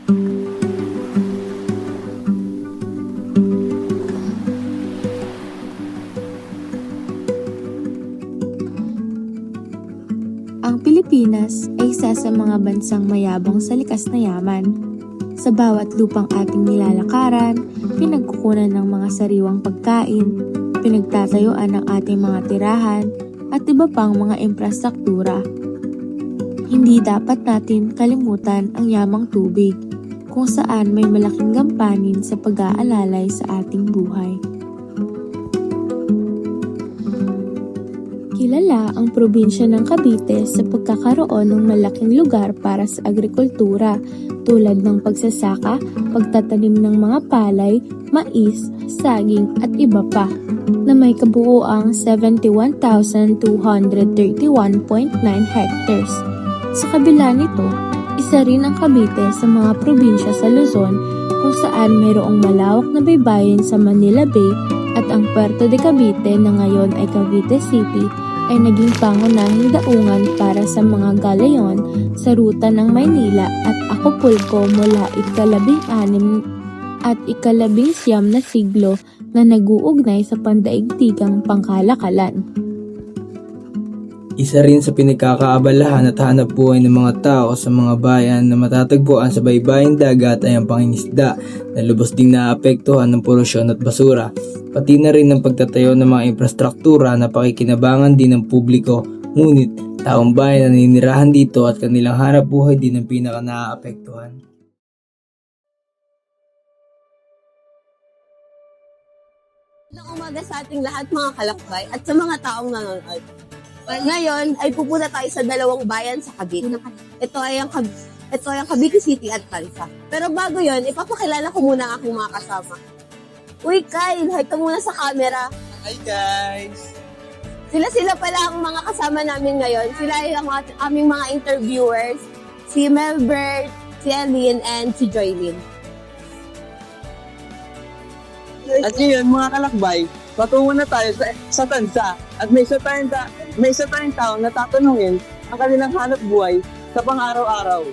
Ang Pilipinas ay isa sa mga bansang mayabong sa likas na yaman. Sa bawat lupang ating nilalakaran, pinagkukunan ng mga sariwang pagkain, pinagtatayuan ng ating mga tirahan, at iba pang mga infrastruktura. Hindi dapat natin kalimutan ang yamang tubig, kung saan may malaking gampanin sa pag-aalalay sa ating buhay. Kilala ang probinsya ng Cavite sa pagkakaroon ng malaking lugar para sa agrikultura tulad ng pagsasaka, pagtatanim ng mga palay, mais, saging at iba pa na may kabuuang 71,231.9 hectares. Sa kabila nito, isa rin ang Cavite sa mga probinsya sa Luzon kung saan mayroong malawak na baybayin sa Manila Bay at ang Puerto de Cavite na ngayon ay Cavite City ay naging pangunahing daungan para sa mga galayon sa ruta ng Maynila at Acapulco mula ika-19 at ika-19 na siglo na nag-uugnay sa pandaigdigang pangkalakalan. Isa rin sa pinagkakaabalahan at hanap buhay ng mga tao sa mga bayan na matatagpuan sa baybaying dagat ay ang pangingisda na lubos ding naapektuhan ng polusyon at basura, pati na rin ng pagtatayo ng mga infrastruktura na pakikinabangan din ng publiko, ngunit taong bayan na naninirahan dito at kanilang hanap buhay din ang pinaka naaapektuhan. Magandang umaga sa ating lahat mga kalakbay at sa mga taong nanonood. Ngayon ay pupunta tayo sa dalawang bayan sa Cavite. Ito ay ang Cavite City at Talsa. Pero bago yon, ipapakilala ko muna ang aking mga kasama. Uy Kyle, hi ka muna sa camera. Hi guys! Sila pala ang mga kasama namin ngayon. Sila ay ang aming mga interviewers. Si Melbert, si Aline, and si Joylyn. At ngayon, mga kalakbay, patungo na tayo sa Tansa at may isa tayong tao na tatanungin ang kanilang hanap buhay sa pang-araw-araw.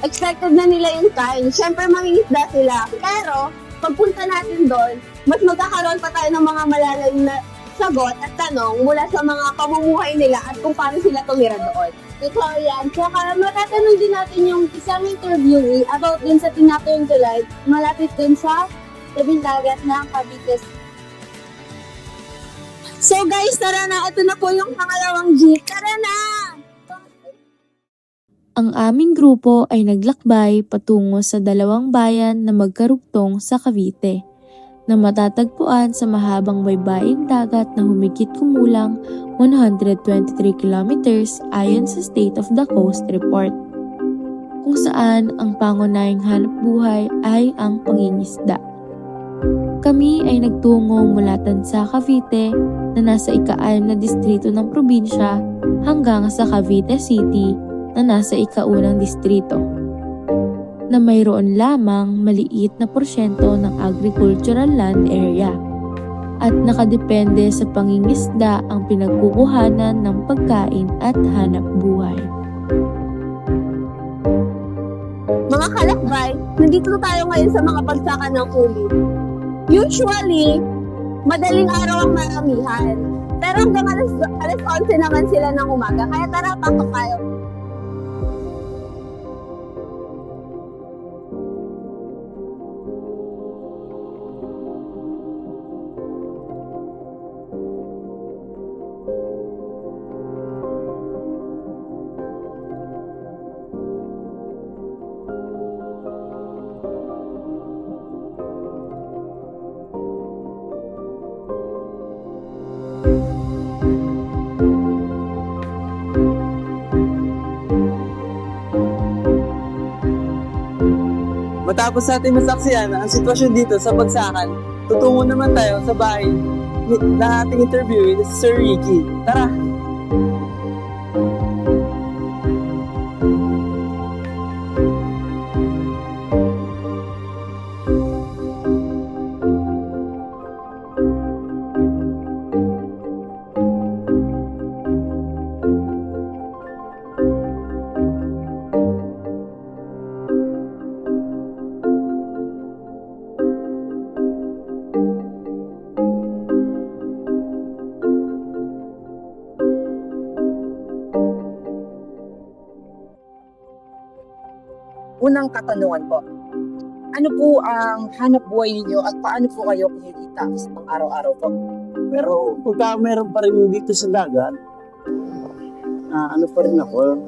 Expected na nila yung kain. Siyempre, mangingisda sila. Pero, pagpunta natin doon, mas magkakaroon pa tayo ng mga malalim na sagot at tanong mula sa mga pamumuhay nila at kung paano sila tumira doon. Totoo yan. Tsaka matatanong din natin yung isang interviewee about din sa tinatayong tulay malapit dun sa tabing dagat ng Cavite. So guys, tara na. Ito na po yung pangalawang jeep. Tara na! Ang aming grupo ay naglakbay patungo sa dalawang bayan na magkarugtong sa Cavite, na matatagpuan sa mahabang baybaing dagat na humigit kumulang 123 kilometers ayon sa State of the Coast Report, kung saan ang pangunahing hanap buhay ay ang pangingisda. Kami ay nagtungo mula Tansa, Cavite na nasa ika-6 na distrito ng probinsya hanggang sa Cavite City na nasa ika-1 distrito, na mayroon lamang maliit na porsyento ng agricultural land area at nakadepende sa pangingisda ang pinagkukuhanan ng pagkain at hanap buhay. Mga kalakbay, nandito tayo ngayon sa mga pagsaka ng huli. Usually, madaling araw ang maramihan. Pero hanggang alas 11 naman sila ng umaga. Kaya tara, pasok tayo. Matapos natin masaksiyan ang sitwasyon dito sa bagsakan, tutungo naman tayo sa bahay na ating interviewee na si Sir Ricky. Tara! Unang katanungan po. Ano po ang hanap buhay ninyo at paano po kayo kumikita sa pang-araw-araw po? Pero pagka meron pa rin dito sa dagat, ano pa rin ako,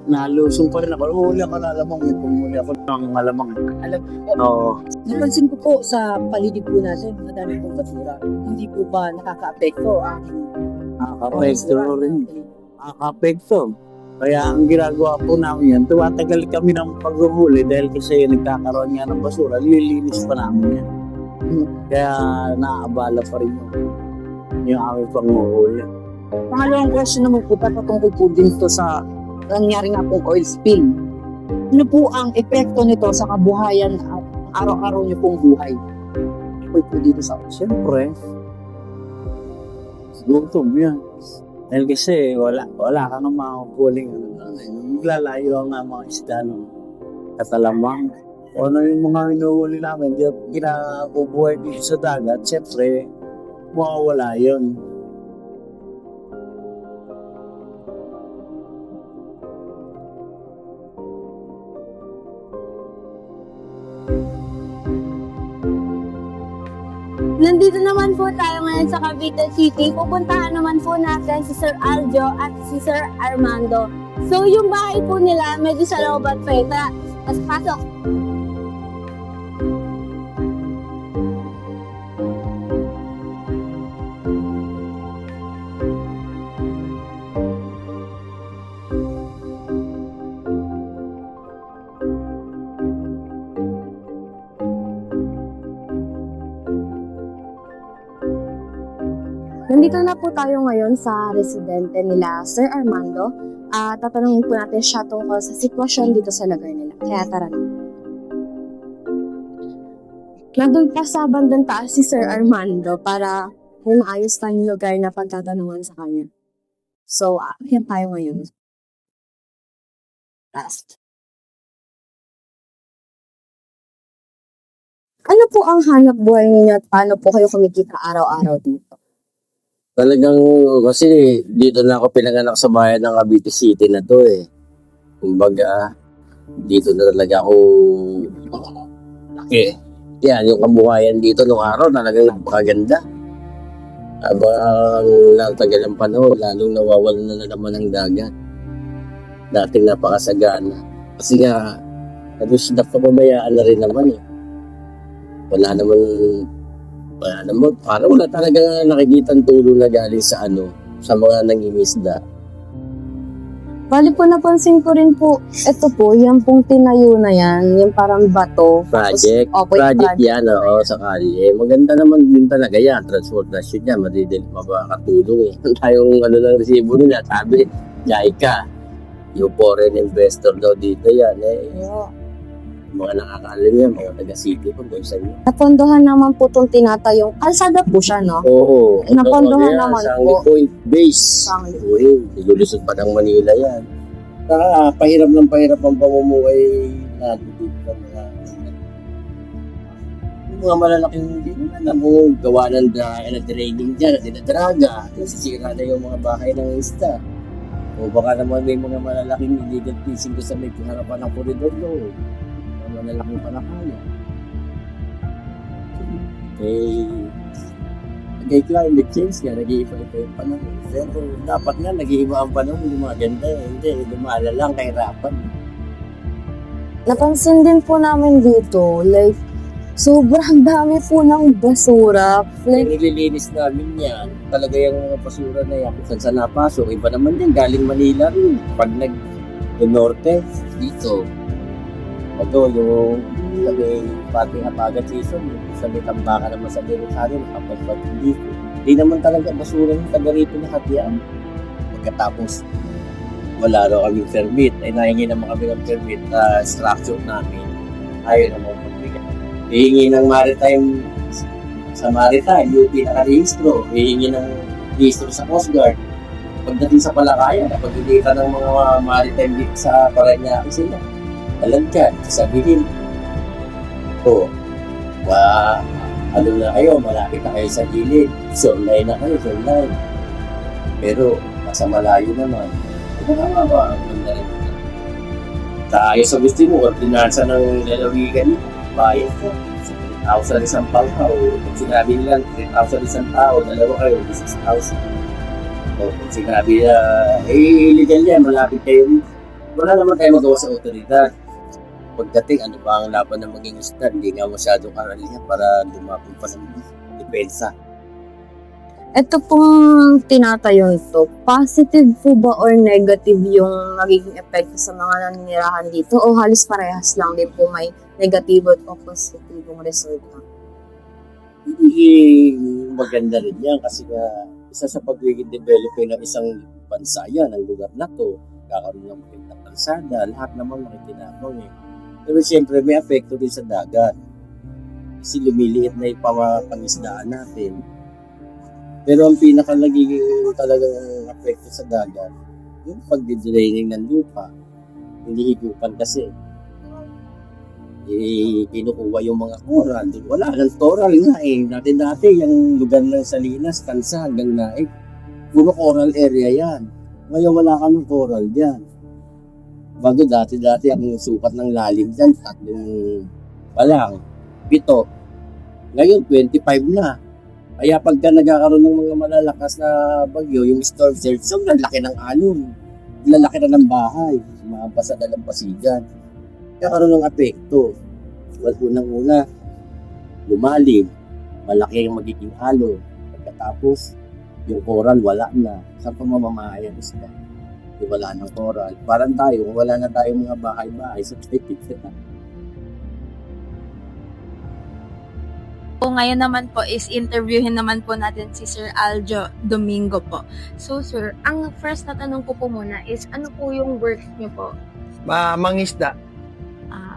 nalusong pa rin ako. Huli ako na alamang, huli ako ng malamang. Alam po, Oo. napansin ko po sa paligid po natin, madami pong basura. Hindi po ba nakaka-apekto ang Nakaka-apekto rin. Nakaka-apekto. Kaya ang ginagawa po namin yan, tuwatagal kami ng paghuhuli dahil kasi nagkakaroon nga ng basura, nililinis pa namin yan. Kaya naaabala pa rin yung aming panghuhuli. Pangalawang question naman po, patungkol po din to sa nangyari nga pong oil spill. Ano po ang epekto nito sa kabuhayan at araw-araw niyo pong buhay? Tungkol po dito sa Siyempre, gutom yan. Dahil kasi wala kang makakuling maglalayo ang mga isda ng katalamang. O ano yung mga inuhuli namin, kinabubuhay dito sa dagat, siyempre, mawawala yun. Nandito naman po tayo ngayon sa Cavite City. Pupuntahan naman po natin si Sir Aljo at si Sir Armando. So, yung bahay po nila, medyo sa loobat pa eh. Tara, mas pasok. Nandito na po tayo ngayon sa residente nila, Sir Armando. Tatanungin po natin siya tungkol sa sitwasyon dito sa lugar nila. Kaya tara na. Nandun pa sa bandang taas si Sir Armando para may maayos tayong lugar na pagtatanungan sa kanya. So, yan tayo ngayon. Last. Ano po ang hanap buhay ninyo at paano po kayo kumikita araw-araw dito? Talagang kasi dito na ako pinanganak sa bayan ng Cavite City na to eh. Kumbaga, dito na talaga ako laki. Yan, yung kabuhayan dito nung araw talagang napakaganda. Habang natagal ang panahon, lalong nawawalan na naman ng dagat. Dating napakasagana. Kasi nga, halos napapabayaan na rin naman eh. Wala naman, parang wala talaga nakikitang tulong na galing sa sa mga nangingisda. Bali po napansin ko rin po, ito po, yan pong tinayo na yan, yung parang bato. Project, Opo, yung project yan, oo, sa kalye. Maganda naman din talaga yan, transportasyon yan, makakatulong eh. Tayong ng resibo nila, sabi, JICA, yung foreign investor daw dito yan eh. Mga nakakaalam yan, mga taga-city po, doon sa inyo. Napondohan naman po itong tinatayong, kalsada po siya, no? Oo. Napondohan naman po. Point base. Sangi. Uy, lulusot pa ng Manila yan. Pahirap ng pahirap ang pamumuhay natin dito sa mga malalaking hindi mo alam mo, gawa ng draining dyan, at dinadraga, nasisira na yung mga bahay ng isda. O baka naman may mga malalaking illegal fishing ko sa may harapan ng koridor doon. Malalaking panahon. Kay climate change nga, nag-iiba-iba yung panahon. Pero dapat nga, nag-iiba ang panahon, hindi maganda. Hindi, lumala lang, kahirapan. Napansin din po namin dito, like, sobrang dami po ng basura. Like, Nililinis namin yan. Talaga yung mga basura na yan, kung saan napasok. Iba naman yan, galing Manila rin. Pag nag-norte, dito. Ito, yung sabi, pati hapagat season, sabi, tambaka naman sa Dirikari, nakapagpag dito. Hindi naman talaga basura yung taga rito lahat yan. Pagkatapos, wala raw kaming permit. Ay nahingi naman kami ng permit na structure namin. Ayaw naman magbigay. Hihingi ng maritime sa maritime, yung pinaka-rehistro. Hihingi ng rehistro sa Coast Guard. Pagdating sa Palakayan, napagdidita ng mga maritime dito sa Paranaque sila. Alagkan, sabihin, na kayo, malapit na kayo sa gilid, sunlay na kayo, sunlay. Pero, nasa malayo naman, ito na ba, Tayo sa gusto mo, ordinansa ng lalawigan, bayan ko. 3,000 isang panghaw. Pag sinabi nila, 3,000 isang tao, dalawa kayo, 6,000. O, pag sinabi na, illegal yan, malapit kayo. Wala naman tayo magawa sa otoridad. Pagdating, ano ba ang laban ng maging isda, hindi nga masyadong karalihan para lumapit pa ng depensa. Ito pong tinatayon to, positive po ba or negative yung nagiging epekto sa mga naninirahan dito o halos parehas lang din po may negative at positive resulta? Hindi maganda rin yan kasi isa sa pagiging developing ng isang bansa yan, ang lugar na to, kakaroon ng magandang kalsada, lahat naman makikinabang eh. Pero siyempre may apekto din sa dagat. Kasi lumiliit na yung pangisdaan natin. Pero ang pinaka nagiging talagang apekto sa dagat, yung pagdidraining ng lupa, hinihigupan kasi. Kinukuha yung mga coral. Wala nang coral nga eh. Dati yung lugar ng Salinas, Kansa hanggang Naik, puro coral area yan. Ngayon wala ka ng coral dyan. Bago dati ang sukat ng lalim dyan, 3 pa lang, 7. Ngayon 25 na. Kaya pagka nagkakaroon ng mga malalakas na bagyo, yung storm surge, so lalaki ng alon. Lalaki na ng bahay. Maabasa na ng pasigan. Kakaroon ng apekto. Unang-una, lumalim. Malaki yung magiging alon. Pagkatapos, yung coral wala na. Saan pa mamamahayan isda? Wala ng coral. Parang tayo, wala na tayo mga bahay-bahay sa Twitter. Po ngayon naman po is interviewin naman po natin si Sir Aljo Domingo po. So sir, ang first na tanong ko po muna is ano po yung work niyo po? Mangisda.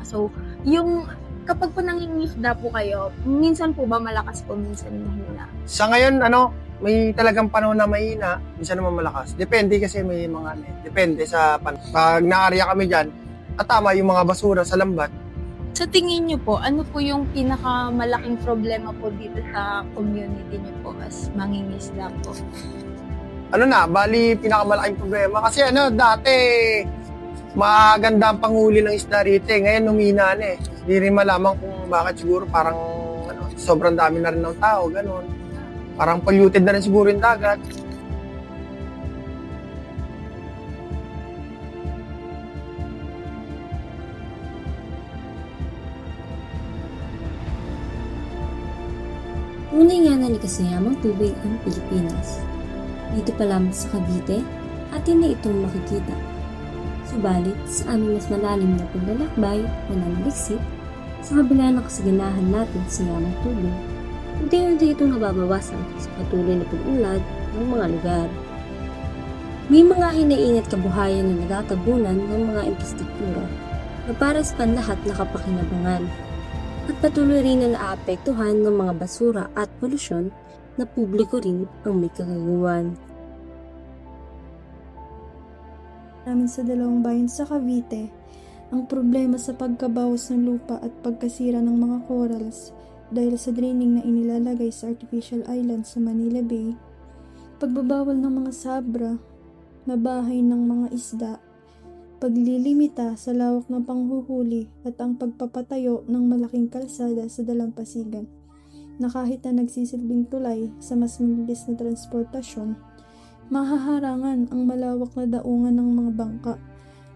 So yung kapag po nangingisda po kayo, minsan po ba malakas po, minsan mahina? Sa ngayon, may talagang panahon na mahina, minsan naman malakas. Depende kasi may mga depende sa pag naarya kami dyan, at tama yung mga basura sa lambat. Sa tingin niyo po, ano po yung pinakamalaking problema po dito sa community niyo po as mangingisda po? Bali pinakamalaking problema kasi dati maganda ang panghuli ng isda rito ngayon humina na eh. Hindi rin malaman kung bakit, siguro parang sobrang dami na rin ng tao, ganun. Parang polluted na rin siguro yung dagat. Tunay nga na likasayamang tubig ang Pilipinas. Dito pa lamang sa Cavite, atin na itong makikita. Subalit, sa aming mas malalim na paglalakbay o nanaliksik, sa kabila ng kasaganahan natin sa yamang tubig, unti-unti itong nababawasan sa patuloy na pag-unlad ng mga lugar. May mga hinaingat kabuhayan na nagtatabunan ng mga infrastruktura na para sa panlahat na kapakinabangan at patuloy rin na naapektuhan ng mga basura at polusyon na publiko rin ang may kagagawan. Namin sa dalawang bayan sa Cavite, ang problema sa pagkabawas ng lupa at pagkasira ng mga corals dahil sa draining na inilalagay sa artificial island sa Manila Bay, pagbabawal ng mga sabra na bahay ng mga isda, paglilimita sa lawak ng panghuhuli at ang pagpapatayo ng malaking kalsada sa dalampasigan na kahit na nagsisilbing tulay sa mas mabilis na transportasyon, mahaharangan ang malawak na daungan ng mga bangka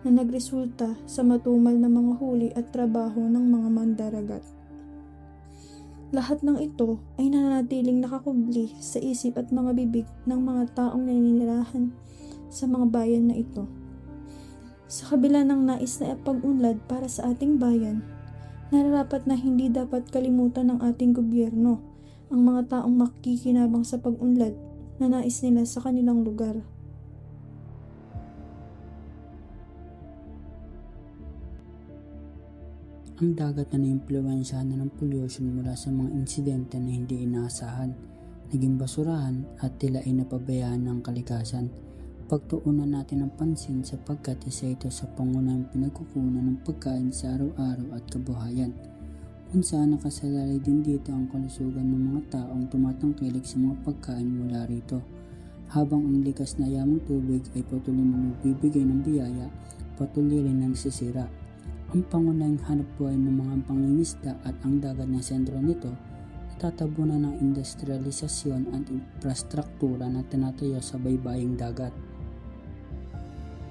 na nagresulta sa matumal na mga huli at trabaho ng mga mandaragat. Lahat ng ito ay nananatiling nakakubli sa isip at mga bibig ng mga taong naninirahan sa mga bayan na ito. Sa kabila ng nais na pag-unlad para sa ating bayan, nararapat na hindi dapat kalimutan ng ating gobyerno ang mga taong makikinabang sa pag-unlad na nais nila sa kanilang lugar. Ang dagat na naimpluwensyahan na ng pollution mula sa mga insidente na hindi inaasahan, naging basurahan at tila ay napabayaan ng kalikasan. Pagtuunan natin ang pansin sapagkat isa ito sa pangunahing pinagkukunan ng pagkain sa araw-araw at kabuhayan. Kung saan nakasalalay din dito ang kalusugan ng mga taong tumatangkilik sa mga pagkain mula rito. Habang ang likas na yamang tubig ay patuloy na nagbibigay ng biyaya, patuloy rin na nasisira. Ang pangunahing hanap buhay ng mga pangingisda at ang dagat na sentro nito natatabunan ng industrialisasyon at infrastruktura na tinatayo sa baybaying dagat.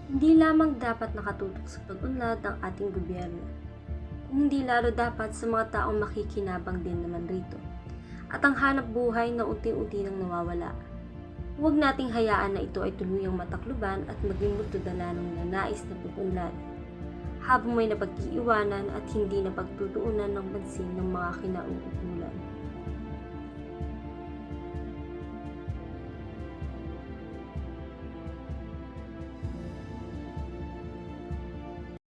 Hindi lamang dapat nakatutok sa pag-unlad ng ating gobyerno, kung hindi lalo dapat sa mga taong makikinabang din naman rito, at ang hanap buhay na unti-unti nang nawawala. Huwag nating hayaan na ito ay tuluyang matakluban at maging multodala ng nanais na pag-unlad, habang may napag-iiwanan at hindi napagtutuunan ng pansin ng mga kinauukulan.